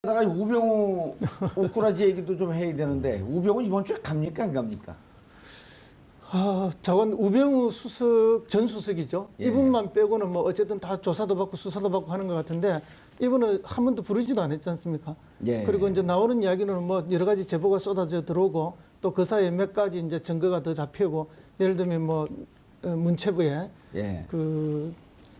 그러다가 우병우 옷꾸라지 얘기도 좀 해야 되는데 우병우 이번 주에 갑니까 안 갑니까? 저건 우병우 수석 전 수석이죠. 예. 이분만 빼고는 뭐 어쨌든 다 조사도 받고 수사도 받고 하는 것 같은데 이분은 한 번도 부르지도 않았지 않습니까? 예. 그리고 이제 나오는 이야기는 뭐 여러 가지 제보가 쏟아져 들어오고 또 그 사이에 몇 가지 이제 증거가 더 잡히고 예를 들면 뭐 문체부에 예. 그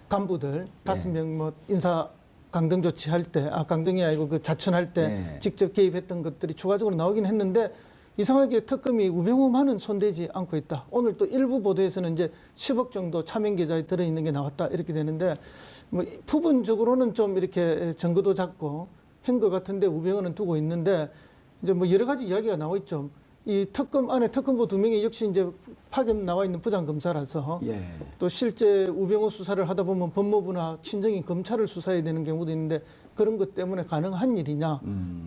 간부들 5명 뭐 인사 강등 조치할 때, 강등이 아니고 그 자춘할 때 예. 직접 개입했던 것들이 추가적으로 나오긴 했는데 이상하게 특검이 우병우만은 손대지 않고 있다. 오늘 또 일부 보도에서는 이제 10억 정도 차명 계좌에 들어있는 게 나왔다 이렇게 되는데 뭐 부분적으로는 좀 이렇게 증거도 작고 한 것 같은데 우병우는 두고 있는데 이제 뭐 여러 가지 이야기가 나와 있죠. 이 특검 안에 특검보 2명이 역시 이제 파견 나와 있는 부장검사라서 예. 또 실제 우병우 수사를 하다 보면 법무부나 친정인 검찰을 수사해야 되는 경우도 있는데 그런 것 때문에 가능한 일이냐.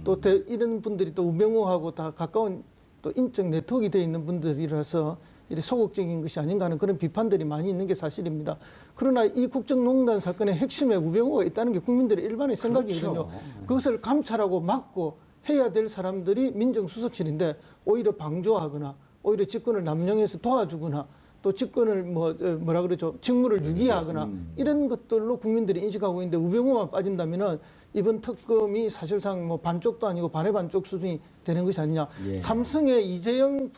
또 이런 분들이 또 우병우하고 다 가까운 또 인적 네트워크가 되어 있는 분들이라서 이렇게 소극적인 것이 아닌가 하는 그런 비판들이 많이 있는 게 사실입니다. 그러나 이 국정농단 사건의 핵심에 우병우가 있다는 게 국민들의 일반의 생각이거든요. 그렇죠. 그것을 감찰하고 막고 해야 될 사람들이 민정수석실인데 오히려 방조하거나 오히려 직권을 남용해서 도와주거나 또 직권을 뭐라 그러죠 직무를 유기하거나 이런 것들로 국민들이 인식하고 있는데 우병우만 빠진다면은 이번 특검이 사실상 뭐 반쪽도 아니고 반의 반쪽 수준이 되는 것이 아니냐. 예. 삼성의 이재용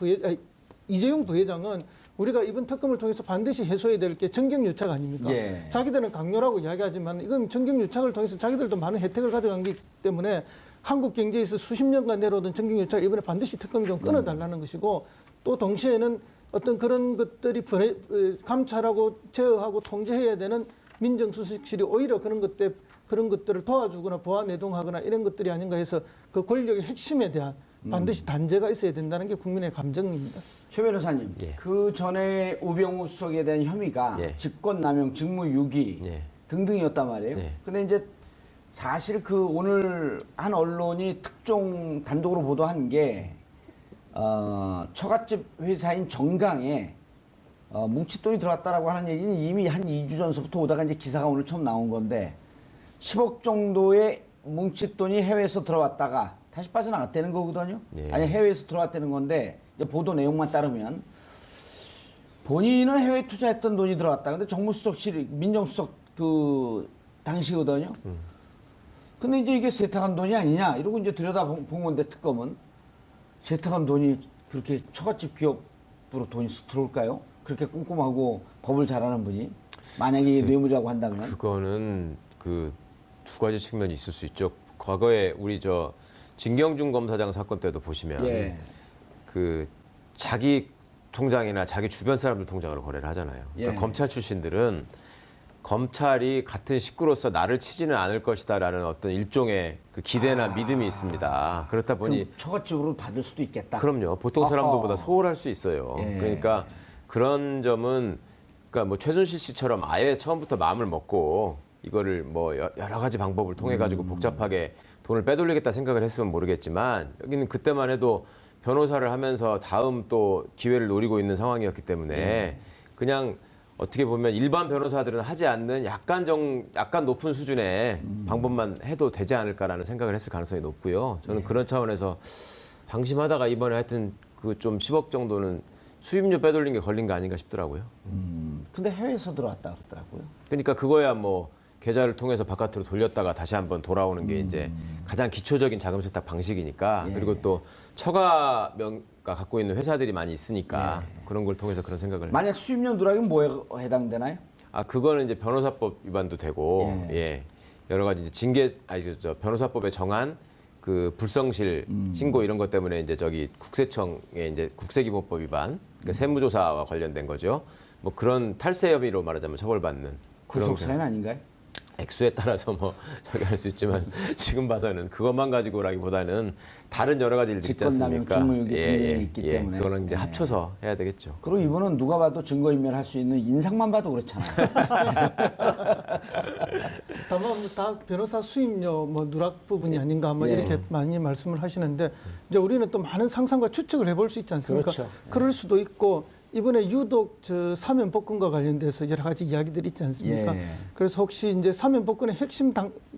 부회장은 우리가 이번 특검을 통해서 반드시 해소해야 될 게 정경유착 아닙니까? 예. 자기들은 강요라고 이야기하지만 이건 정경유착을 통해서 자기들도 많은 혜택을 가져간 거기 때문에 한국 경제에서 수십 년간 내려오던 정경유착 이번에 반드시 특검이 좀 끊어달라는 것이고 또 동시에는 어떤 그런 것들이 감찰하고 제어하고 통제해야 되는 민정수석실이 오히려 그런 것들을 도와주거나 부하내동하거나 이런 것들이 아닌가 해서 그 권력의 핵심에 대한 반드시 단죄가 있어야 된다는 게 국민의 감정입니다. 최 변호사님, 예. 그 전에 우병우 수석에 대한 혐의가 예. 직권남용, 직무유기 예. 등등이었단 말이에요. 예. 근데 이제 사실 그 오늘 한 언론이 특종 단독으로 보도한 게 처갓집 회사인 정강에 뭉칫돈이 들어왔다라고 하는 얘기는 이미 한 2주 전서부터 오다가 이제 기사가 오늘 처음 나온 건데 10억 정도의 뭉칫돈이 해외에서 들어왔다가 다시 빠져나갔다는 거거든요. 예. 아니 해외에서 들어왔다는 건데 이제 보도 내용만 따르면 본인은 해외 투자했던 돈이 들어왔다. 근데 정무수석실 민정수석 그 당시거든요. 근데 이제 이게 세탁한 돈이 아니냐 이러고 이제 들여다본 건데 특검은 세탁한 돈이 그렇게 처갓집 기업으로 돈이 들어올까요? 그렇게 꼼꼼하고 법을 잘하는 분이 만약에 뇌물이라고 한다면 그거는 그 두 가지 측면이 있을 수 있죠. 과거에 우리 진경준 검사장 사건 때도 보시면 예. 그 자기 통장이나 자기 주변 사람들 통장으로 거래를 하잖아요. 그러니까 예. 검찰 출신들은 검찰이 같은 식구로서 나를 치지는 않을 것이다라는 어떤 일종의 그 기대나 믿음이 있습니다. 그렇다 보니 그럼 처갓집으로 받을 수도 있겠다. 그럼요. 보통 사람들보다 소홀할 수 있어요. 예. 그러니까 그런 점은 그러니까 뭐 최순실 씨처럼 아예 처음부터 마음을 먹고 이거를 뭐 여러 가지 방법을 통해 가지고 복잡하게 돈을 빼돌리겠다 생각을 했으면 모르겠지만 여기는 그때만 해도 변호사를 하면서 다음 또 기회를 노리고 있는 상황이었기 때문에 그냥 어떻게 보면 일반 변호사들은 하지 않는 약간 높은 수준의 방법만 해도 되지 않을까라는 생각을 했을 가능성이 높고요. 저는 그런 차원에서 방심하다가 이번에 하여튼 그 좀 10억 정도는 수입료 빼돌린 게 걸린 거 아닌가 싶더라고요. 근데 해외에서 들어왔다 그러더라고요. 그러니까 그거야 뭐 계좌를 통해서 바깥으로 돌렸다가 다시 한번 돌아오는 게 이제 가장 기초적인 자금 세탁 방식이니까 예. 그리고 또 처가명가 갖고 있는 회사들이 많이 있으니까 그런 걸 통해서 그런 생각을 만약 수입료 누락이면 뭐에 해당되나요? 그거는 이제 변호사법 위반도 되고 예. 여러 가지 이제 변호사법에 정한 그 불성실 신고 이런 것 때문에 이제 국세청의 이제 국세기본법 위반 그러니까 세무조사와 관련된 거죠. 뭐 그런 탈세 혐의로 말하자면 처벌받는 구속 사유 아닌가요? 액수에 따라서 뭐 저기 할 수 있지만 지금 봐서는 그것만 가지고라기보다는 다른 여러 가지 일들이 있지 직권남용, 않습니까? 직무유기 등등이 있기 때문에. 그거는 이제 합쳐서 해야 되겠죠. 그리고 이분은 누가 봐도 증거인멸할 수 있는 인상만 봐도 그렇잖아요. 다만 다 변호사 수임료 뭐 누락 부분이 아닌가 뭐 예. 이렇게 많이 말씀을 하시는데 이제 우리는 또 많은 상상과 추측을 해볼 수 있지 않습니까? 그렇죠. 그럴 수도 있고 이번에 유독 저 사면 복권과 관련돼서 여러 가지 이야기들이 있지 않습니까? 예. 그래서 혹시 이제 사면 복권의 핵심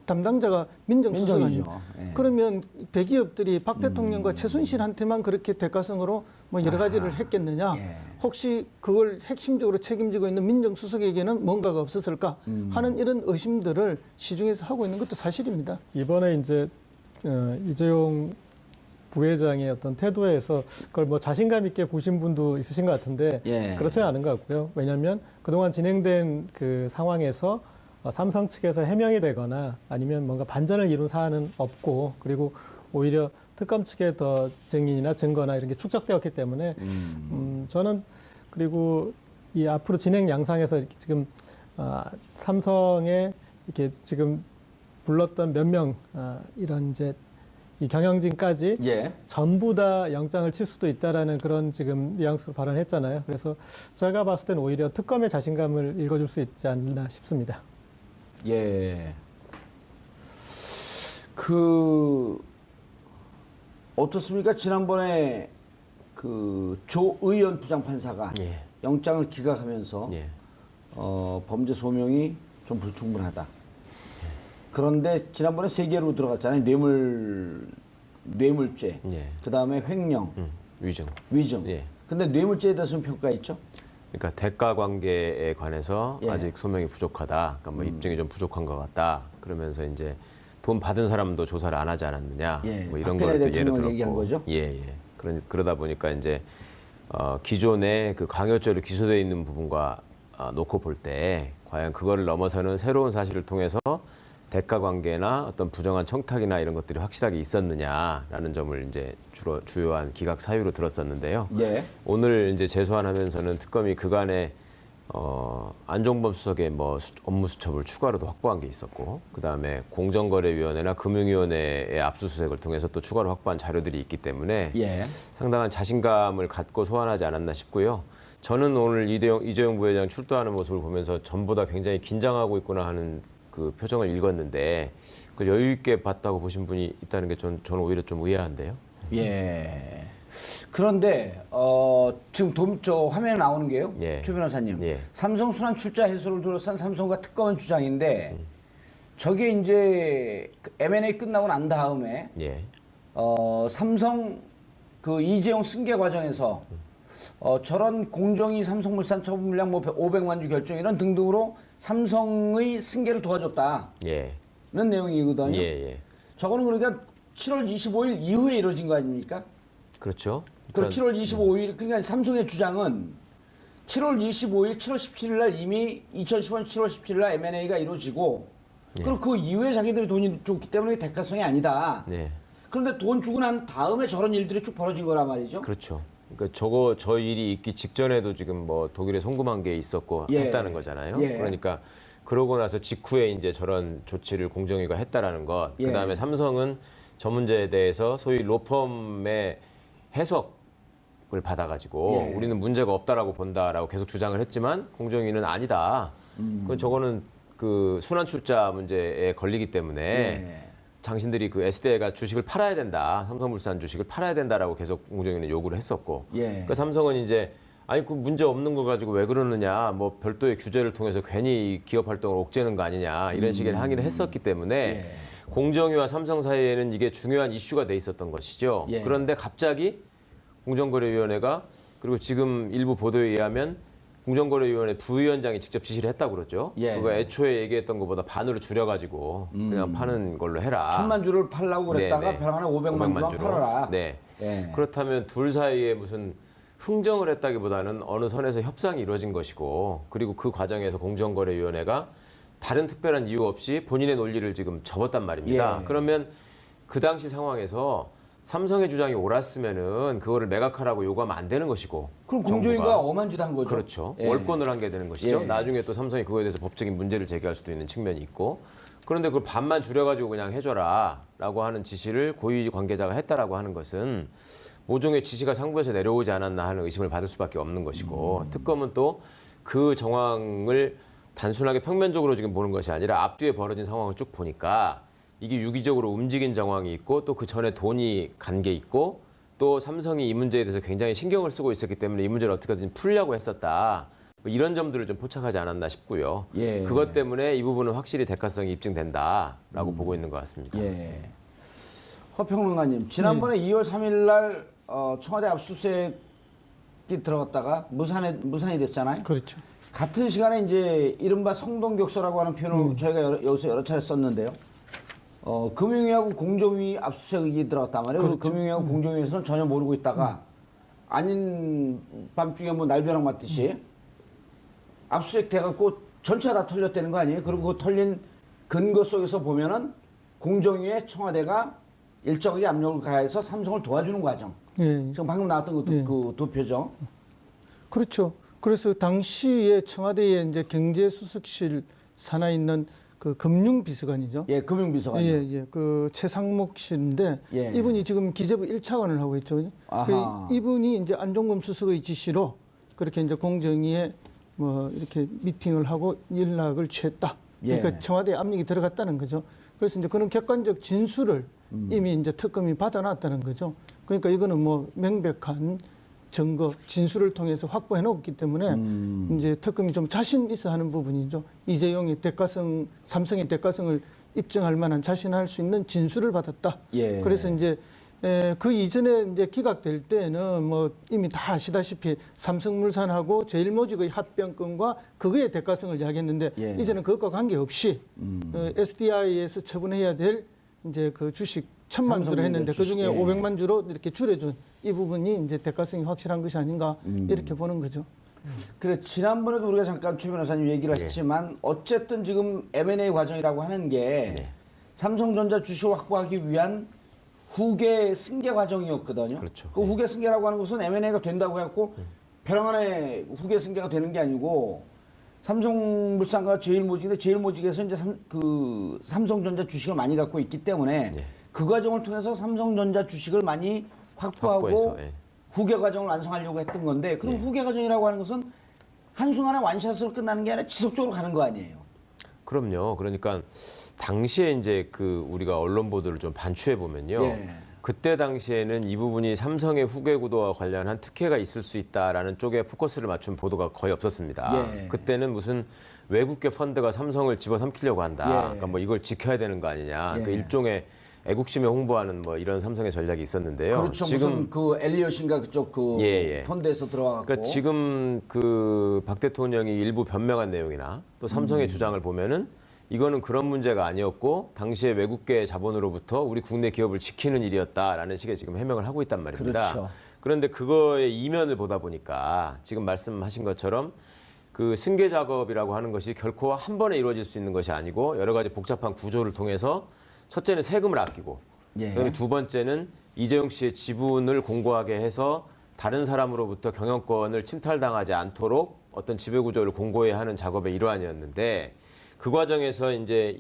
담당자가 민정수석 민정이죠. 아닙니까? 예. 그러면 대기업들이 박 대통령과 최순실한테만 그렇게 대가성으로 뭐 여러 가지를 했겠느냐? 예. 혹시 그걸 핵심적으로 책임지고 있는 민정수석에게는 뭔가가 없었을까 하는 이런 의심들을 시중에서 하고 있는 것도 사실입니다. 이번에 이제 이재용 부회장의 어떤 태도에서 그걸 뭐 자신감 있게 보신 분도 있으신 것 같은데 예. 그렇지는 않은 것 같고요. 왜냐하면 그동안 진행된 그 상황에서 삼성 측에서 해명이 되거나 아니면 뭔가 반전을 이룬 사안은 없고 그리고 오히려 특검 측의 더 증인이나 증거나 이런 게 축적되었기 때문에 저는 그리고 이 앞으로 진행 양상에서 이렇게 지금 삼성에 이렇게 지금 불렀던 몇 명 이런 이제 이 경영진까지 예. 전부 다 영장을 칠 수도 있다라는 그런 지금 뉘앙스로 발언했잖아요. 그래서 제가 봤을 때는 오히려 특검의 자신감을 읽어줄 수 있지 않나 싶습니다. 예. 어떻습니까? 지난번에 그 조 의원 부장판사가 예. 영장을 기각하면서 예. 범죄 소명이 좀 불충분하다. 그런데 지난번에 세 개로 들어갔잖아요. 뇌물죄, 예. 그 다음에 횡령, 위증. 위증. 예. 근데 뇌물죄에 대해서는 평가 있죠? 그러니까 대가 관계에 관해서 예. 아직 소명이 부족하다. 그러니까 뭐 입증이 좀 부족한 것 같다. 그러면서 이제 돈 받은 사람도 조사를 안 하지 않았느냐. 예. 뭐 이런 박근혜 걸 또 예를 대통령을 들었고. 얘기한 거죠? 예, 예. 그러다 보니까 이제 기존에 그 강요죄로 기소되어 있는 부분과 놓고 볼 때 과연 그거를 넘어서는 새로운 사실을 통해서 대가 관계나 어떤 부정한 청탁이나 이런 것들이 확실하게 있었느냐라는 점을 이제 주요한 기각 사유로 들었었는데요. 예. 오늘 이제 재소환하면서는 특검이 그간에 안종범 수석의 뭐 업무 수첩을 추가로도 확보한 게 있었고, 그 다음에 공정거래위원회나 금융위원회의 압수수색을 통해서 또 추가로 확보한 자료들이 있기 때문에 예. 상당한 자신감을 갖고 소환하지 않았나 싶고요. 저는 오늘 이재용 부회장 출두하는 모습을 보면서 전보다 굉장히 긴장하고 있구나 하는 그 표정을 읽었는데 그 여유 있게 봤다고 보신 분이 있다는 게 저는 오히려 좀 의아한데요. 예. 그런데 지금 저 화면에 나오는 게요. 예. 최 변호사님. 예. 삼성 순환 출자 해소를 둘러싼 삼성과 특검은 주장인데 저게 이제 M&A 끝나고 난 다음에 예. 삼성 그 이재용 승계 과정에서 저런 공정위 삼성물산 처분 물량 뭐 500만 주 결정 이런 등등으로 삼성의 승계를 도와줬다는 예. 내용이거든요. 예. 예. 저거는 그러니까 7월 25일 이후에 이루어진 거 아닙니까? 그렇죠. 그 7월 25일 그러니까 삼성의 주장은 7월 25일, 7월 17일 날 이미 2015년 7월 17일 날 M&A가 이루어지고 그리고 그 이후에 자기들이 돈이 줬기 때문에 대가성이 아니다. 네. 그런데 돈 주고 난 다음에 저런 일들이 쭉 벌어진 거란 말이죠. 그렇죠. 그러니까 저 일이 있기 직전에도 지금 뭐 독일에 송금한 게 있었고 예. 했다는 거잖아요. 예. 그러니까 그러고 나서 직후에 이제 저런 조치를 공정위가 했다라는 것. 예. 그다음에 삼성은 저 문제에 대해서 소위 로펌의 해석을 받아가지고 예. 우리는 문제가 없다라고 본다라고 계속 주장을 했지만 공정위는 아니다. 그건 저거는 그 순환 출자 문제에 걸리기 때문에 예. 당신들이 그 SDI가 주식을 팔아야 된다. 삼성물산 주식을 팔아야 된다라고 계속 공정위는 요구를 했었고. 예. 그러니까 삼성은 이제 아니 그 문제 없는 거 가지고 왜 그러느냐. 뭐 별도의 규제를 통해서 괜히 기업 활동을 옥죄는 거 아니냐. 이런 식의 항의를 했었기 때문에 예. 공정위와 삼성 사이에는 이게 중요한 이슈가 돼 있었던 것이죠. 예. 그런데 갑자기 공정거래위원회가 그리고 지금 일부 보도에 의하면 공정거래위원회 부위원장이 직접 지시를 했다고 그러죠. 예. 그거 애초에 얘기했던 것보다 반으로 줄여가지고 그냥 파는 걸로 해라. 1000만 주를 팔라고 그랬다가 네. 별하나 500만 주만 주로. 팔아라. 네. 예. 그렇다면 둘 사이에 무슨 흥정을 했다기보다는 어느 선에서 협상이 이루어진 것이고 그리고 그 과정에서 공정거래위원회가 다른 특별한 이유 없이 본인의 논리를 지금 접었단 말입니다. 예. 그러면 그 당시 상황에서 삼성의 주장이 옳았으면은 그거를 매각하라고 요구하면 안 되는 것이고 그럼 정부가. 공정위가 엄한짓한 거죠. 그렇죠. 예. 월권을 한 게 되는 것이죠. 예. 나중에 또 삼성이 그거에 대해서 법적인 문제를 제기할 수도 있는 측면이 있고 그런데 그걸 반만 줄여가지고 그냥 해줘라라고 하는 지시를 고위 관계자가 했다라고 하는 것은 모종의 지시가 상부에서 내려오지 않았나 하는 의심을 받을 수밖에 없는 것이고 특검은 또 그 정황을 단순하게 평면적으로 지금 보는 것이 아니라 앞뒤에 벌어진 상황을 쭉 보니까 이게 유기적으로 움직인 정황이 있고 또 그 전에 돈이 간 게 있고 또 삼성이 이 문제에 대해서 굉장히 신경을 쓰고 있었기 때문에 이 문제를 어떻게든 풀려고 했었다. 뭐 이런 점들을 좀 포착하지 않았나 싶고요. 예. 그것 때문에 이 부분은 확실히 대가성이 입증된다라고 보고 있는 것 같습니다. 예. 허평론가님, 지난번에 2월 3일 날 청와대 압수수색이 들어갔다가 무산이 됐잖아요. 그렇죠. 같은 시간에 이제 이른바 성동격서라고 하는 표현을 저희가 여기서 여러 차례 썼는데요. 금융위하고 공정위 압수수색이 들어갔단 말이에요. 그래서 금융위하고 공정위에서는 전혀 모르고 있다가 아닌 밤중에 뭐 날벼락 맞듯이 압수수색 돼갖고 전체가 다 털렸다는 거 아니에요? 그리고 그 털린 근거 속에서 보면은 공정위에 청와대가 일정하게 압력을 가해서 삼성을 도와주는 과정. 예. 지금 방금 나왔던 그 도표죠. 그렇죠. 그래서 당시에 청와대에 이제 경제수석실 산하에 있는 그 금융비서관이죠. 예, 금융비서관. 예. 그 최상목 씨인데 예. 이분이 지금 기재부 1차관을 하고 있죠. 아하. 이분이 이제 안종범 수석의 지시로 그렇게 이제 공정위에 뭐 이렇게 미팅을 하고 연락을 취했다. 그러니까 예. 청와대에 압력이 들어갔다는 거죠. 그래서 이제 그런 객관적 진술을 이미 이제 특검이 받아놨다는 거죠. 그러니까 이거는 뭐 명백한 증거, 진술을 통해서 확보해 놓았기 때문에 이제 특검이 좀 자신 있어 하는 부분이죠. 이재용이 삼성의 대가성을 입증할 만한 자신할 수 있는 진술을 받았다. 예. 그래서 이제 그 이전에 이제 기각될 때는 뭐 이미 다 아시다시피 삼성물산하고 제일모직의 합병권과 그거의 대가성을 이야기했는데 예. 이제는 그것과 관계없이 SDI에서 처분해야 될 이제 그 주식 1,000만 주로 했는데 그 중에 예. 500만 주로 이렇게 줄여준 이 부분이 이제 대가성이 확실한 것이 아닌가 이렇게 보는 거죠. 그래 지난번에도 우리가 잠깐 최 변호사님 얘기를 예. 했지만 어쨌든 지금 M&A 과정이라고 하는 게 삼성전자 주식을 확보하기 위한 후계 승계 과정이었거든요. 그렇죠. 그 후계 승계라고 하는 것은 M&A가 된다고 해갖고 벼랑안에 후계 승계가 되는 게 아니고 삼성물산과 제일모직인데 제일모직에서 이제 삼성전자 주식을 많이 갖고 있기 때문에 그 과정을 통해서 삼성전자 주식을 많이 확보하고 확보해서, 예. 후계 과정을 완성하려고 했던 건데 그럼 후계 과정이라고 하는 것은 한순간에 완샷으로 끝나는 게 아니라 지속적으로 가는 거 아니에요? 그럼요. 그러니까 당시에 이제 그 우리가 언론 보도를 좀 반추해 보면요. 예. 그때 당시에는 이 부분이 삼성의 후계 구도와 관련한 특혜가 있을 수 있다라는 쪽에 포커스를 맞춘 보도가 거의 없었습니다. 예. 그때는 무슨 외국계 펀드가 삼성을 집어삼키려고 한다. 예. 그러니까 뭐 이걸 지켜야 되는 거 아니냐. 예. 그 일종의 애국심에 홍보하는 뭐 이런 삼성의 전략이 있었는데요. 그렇죠. 무슨 그 엘리엇인가 그쪽 그 예. 펀드에서 들어가고. 그러니까 지금 그 박 대통령이 일부 변명한 내용이나 또 삼성의 주장을 보면은 이거는 그런 문제가 아니었고 당시에 외국계 자본으로부터 우리 국내 기업을 지키는 일이었다라는 식의 지금 해명을 하고 있단 말입니다. 그렇죠. 그런데 그거의 이면을 보다 보니까 지금 말씀하신 것처럼 그 승계 작업이라고 하는 것이 결코 한 번에 이루어질 수 있는 것이 아니고 여러 가지 복잡한 구조를 통해서 첫째는 세금을 아끼고 예. 그다음에 두 번째는 이재용 씨의 지분을 공고하게 해서 다른 사람으로부터 경영권을 침탈당하지 않도록 어떤 지배구조를 공고해야 하는 작업의 일환이었는데 그 과정에서 이제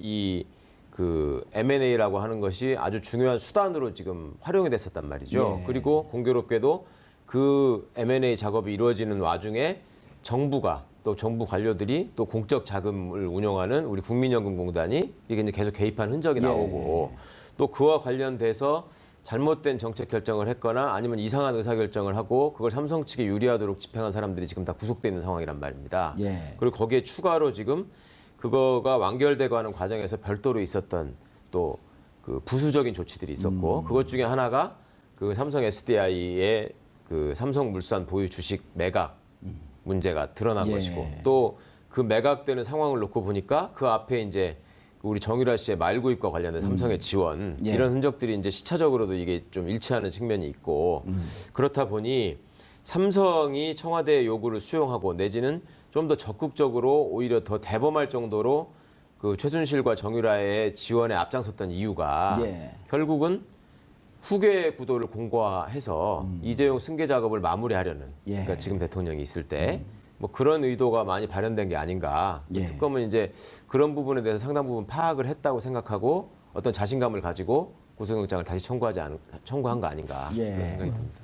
그 M&A라고 하는 것이 아주 중요한 수단으로 지금 활용이 됐었단 말이죠. 예. 그리고 공교롭게도 그 M&A 작업이 이루어지는 와중에 정부가 또 정부 관료들이 또 공적 자금을 운영하는 우리 국민연금공단이 이게 이제 계속 개입한 흔적이 나오고 또 그와 관련돼서 잘못된 정책 결정을 했거나 아니면 이상한 의사 결정을 하고 그걸 삼성 측에 유리하도록 집행한 사람들이 지금 다 구속돼 있는 상황이란 말입니다. 예. 그리고 거기에 추가로 지금 그거가 완결되고 하는 과정에서 별도로 있었던 또 그 부수적인 조치들이 있었고 그것 중에 하나가 그 삼성 SDI의 그 삼성물산 보유 주식 매각 문제가 드러난 예. 것이고 또 그 매각되는 상황을 놓고 보니까 그 앞에 이제 우리 정유라 씨의 말구입과 관련된 삼성의 지원 예. 이런 흔적들이 이제 시차적으로도 이게 좀 일치하는 측면이 있고 그렇다 보니 삼성이 청와대의 요구를 수용하고 내지는 좀 더 적극적으로 오히려 더 대범할 정도로 그 최순실과 정유라의 지원에 앞장섰던 이유가 예. 결국은 후계 구도를 공고화해서 이재용 승계 작업을 마무리하려는 예. 그러니까 지금 대통령이 있을 때 뭐 그런 의도가 많이 발현된 게 아닌가. 예. 특검은 이제 그런 부분에 대해서 상당 부분 파악을 했다고 생각하고 어떤 자신감을 가지고 구속영장을 다시 청구한 거 아닌가 예. 그런 생각이 듭니다.